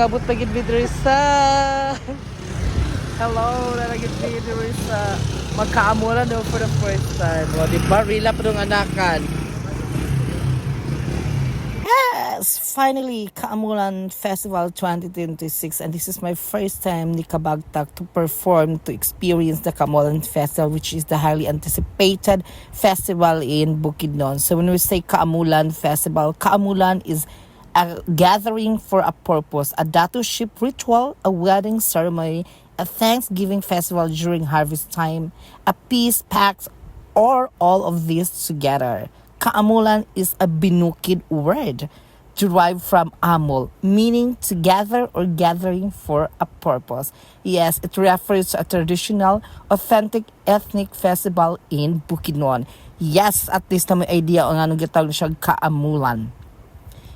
mangabot pagid vidre sa hello, nalagit vidre sa magkaamulan daw for the first time. O, di ba? Rila pa dong anakan. Yes! Finally, Kaamulan Festival 2026, and this is my first time ni Kabagtak to perform, to experience the Kaamulan Festival, which is the highly anticipated festival in Bukidnon. So when we say Kaamulan Festival, Kaamulan is a gathering for a purpose, a datuship ritual, a wedding ceremony, a Thanksgiving festival during harvest time, a peace pact, or all of these together. Kaamulan is a Binukid word derived from amul, meaning to gather or gathering for a purpose. Yes, it refers to a traditional, authentic ethnic festival in Bukidnon. Yes, at least na may idea ang anong gitawag siya Kaamulan.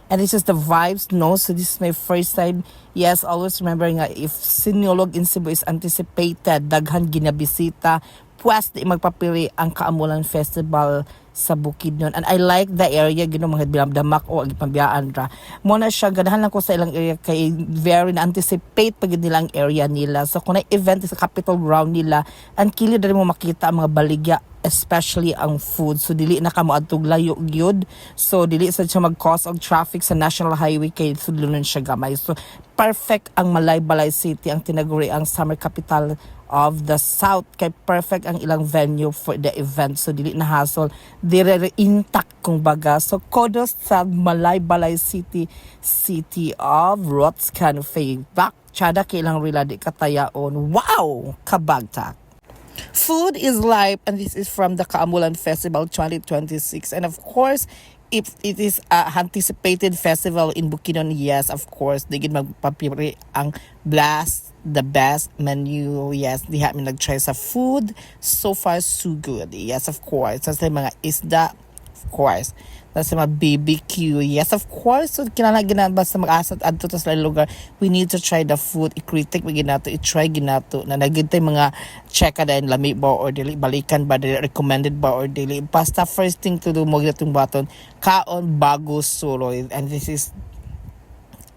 And this is the vibes, no? So this is my first time. Yes, always remember nga, if Sinulog in Cebu is anticipated, daghan ginabisita, pues di magpapili ang Kaamulan Festival sa Bukidnon. And I like the area, gino mga bilamdamak o agipambiyaan ra. Muna siya, ganahan lang ko sa ilang area kay very na-anticipate pag nila ang area nila. So kung na-event sa capital ground nila, ang kilid rin mo makita ang mga baligya, especially ang food. So dili na ka moadtog layo gyud. So dili sa siya mag-cause og traffic sa national highway kay sudlunon siya gamay. So perfect ang Malaybalay City, ang tinaguri ang summer capital of the South, kay perfect ang ilang venue for the event. So dili na hassle, dire intact kung baga. So kudos sa Malaybalay City, City of Roots Cafe. Back chada kay ilang rila di katayaon. Wow, kabagtak. Food is life, and this is from the Kaamulan Festival 2026. And of course, if it is a anticipated festival in Bukidnon, yes, of course, di gid magpapiri ang blast, the best menu. Yes, di ha mi nag-try sa food. So far, so good. Yes, of course. Sa mga isda, of course. Sa mga BBQ, yes, of course. So, kinalagyan basta mag-asat adto sa lugar, we need to try the food. I-critic mo ginato, i-try ginato. Na nagintay mga check dahil lami ba or dili, balikan ba, dili, recommended ba or dili. Basta first thing to do mo ginatong baton, kaon bago suloy. And this is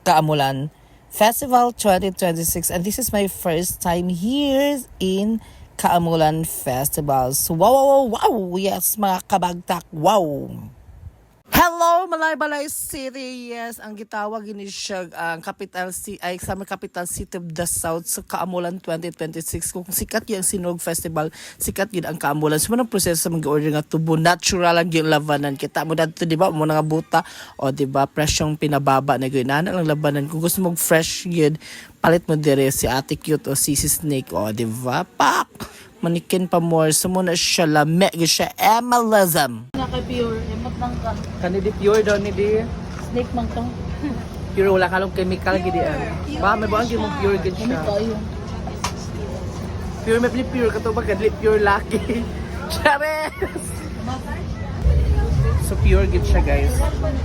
Kaamulan Festival 2026. And this is my first time here in Kaamulan Festival. So, wow, wow, wow, wow. Yes, mga kabagtak, wow. Hello, Malaybalay City. Yes, ang gitawag ini siya ang capital ay summer capital city of the South sa Kaamulan 2026. Kung sikat yung Sinulog Festival, sikat yun ang Kaamulan. So, manang proseso sa mag-order nga tubo, natural lang yung labanan. Kita mo dito, di ba? Mo nga buta, o di ba? Fresh yung pinababa na yun. Nana lang labanan. Kung gusto mo fresh yun, palit mo dire si Ate Cute o si Snake, o di ba? Pak! Manikin pa more. So, muna siya lame. Siya emalism. Naka-pure, emot lang ka. Kanidi pure daw ni di. Snake man to. Pure wala kalong chemical gidi an. Ba may buang mo pure gid Ano siya. tayo? Pure may pure kato ba kadli pure lucky. Chares. So pure gid siya guys.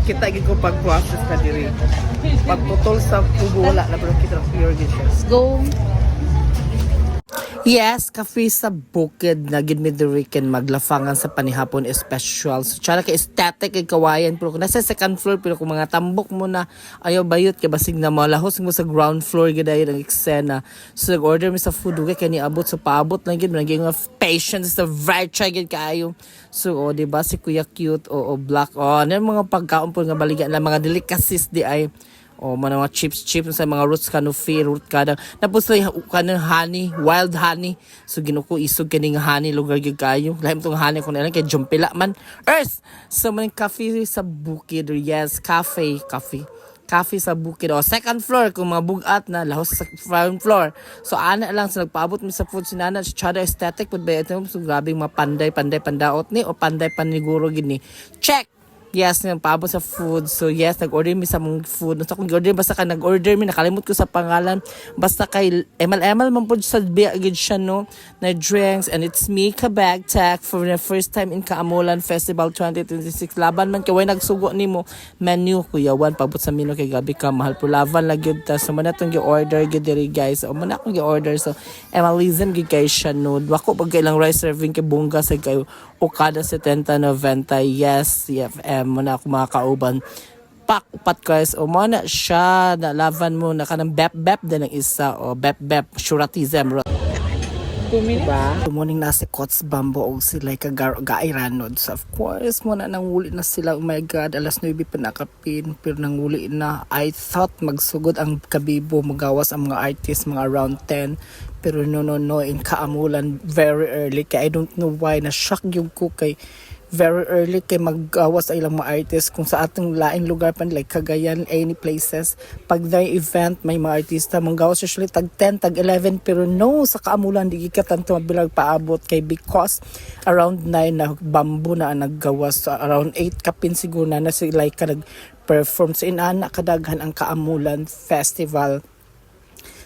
Kita gid ko pag process na diri. Pagputol sa tubo wala na pero kita pure gid siya. Let's go. Yes, cafe sa bukid na gid mi diri ken maglafangan sa panihapon special. So tsara ka aesthetic kay kawayan pero kung nasa second floor pero kung mga tambok mo na ayaw bayot kay basig na malahos mo sa ground floor gid ay ang eksena. So nag-order mi sa food ug kay niabot so paabot lang gid naging patience sa right try gid kaayo. So o di ba si Kuya Cute o Black ano mga pagkaon po nga baligan na mga delicacies di ay o mga chips sa mga roots canopy root kada tapos kanang honey wild honey so ginuko isog kaning honey lugar gyud kayo lahi tong honey kun ilang kay jumpila man earth so man cafe sa bukid yes cafe sa bukid o second floor kung mga bugat na lahos sa ground floor so ana lang sa nagpaabot mi sa food sinana chada aesthetic pud ba ito so grabing mga panday pandaot ni o panday paniguro gini check. Yes, paabot sa food. So yes, nag-order mi sa mong food. So kung order basta ka nag-order mi, nakalimot ko sa pangalan. Basta kay ML man po sa gid siya no na drinks and it's me Kabagtak for the first time in Kaamulan Festival 2026. Laban man kay way nagsugo nimo menu kuya wan paabot sa mino kay gabi ka mahal po laban la gyud ta. So man atong gi-order gid diri guys. O man akong gi-order so MLism gid kay siya no. Wako pag kailang rice serving kay bungga sa kayo Okada 70-90. Yes, CFM mo na ako mga kauban. pak upat guys o mo na siya nalavan mo na kanang bep din ang isa o bep suratism diba? Morning na si Kots Bambo o sila kagairanod. So of course, muna nang wuli na sila. Oh my God, alas 9 pa nakapin. Pero nang wuli na, I thought magsugod ang kabibo, magawas ang mga artists, mga around 10. Pero no, in Kaamulan, very early. Kaya I don't know why, na-shock yung ko kay very early kay magawas ay ilang mga artists kung sa atong laing lugar pan like Cagayan, any places pag the event may mga artista manggawas usually tag 10 tag 11 pero no sa Kaamulan di katanto mabilag paabot kay because around 9 na bamboo na naggawas so around 8 kapin siguro na sila ka nag-perform sa inana kadaghan ang Kaamulan Festival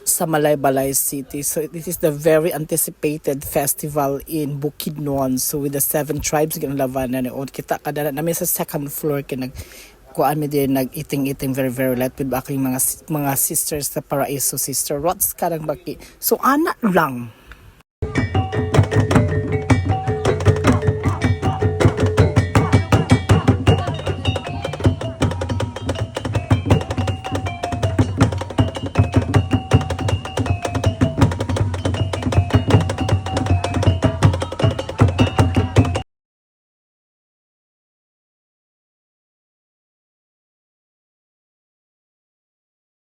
sa Malaybalay City. So this is the very anticipated festival in Bukidnon. So with the 7 tribes ginalabanan ni Od kita kada namin sa second floor kay kuan mi din nag-eating very light with aking mga sisters sa Paraiso sister Rots karang baki. So ana lang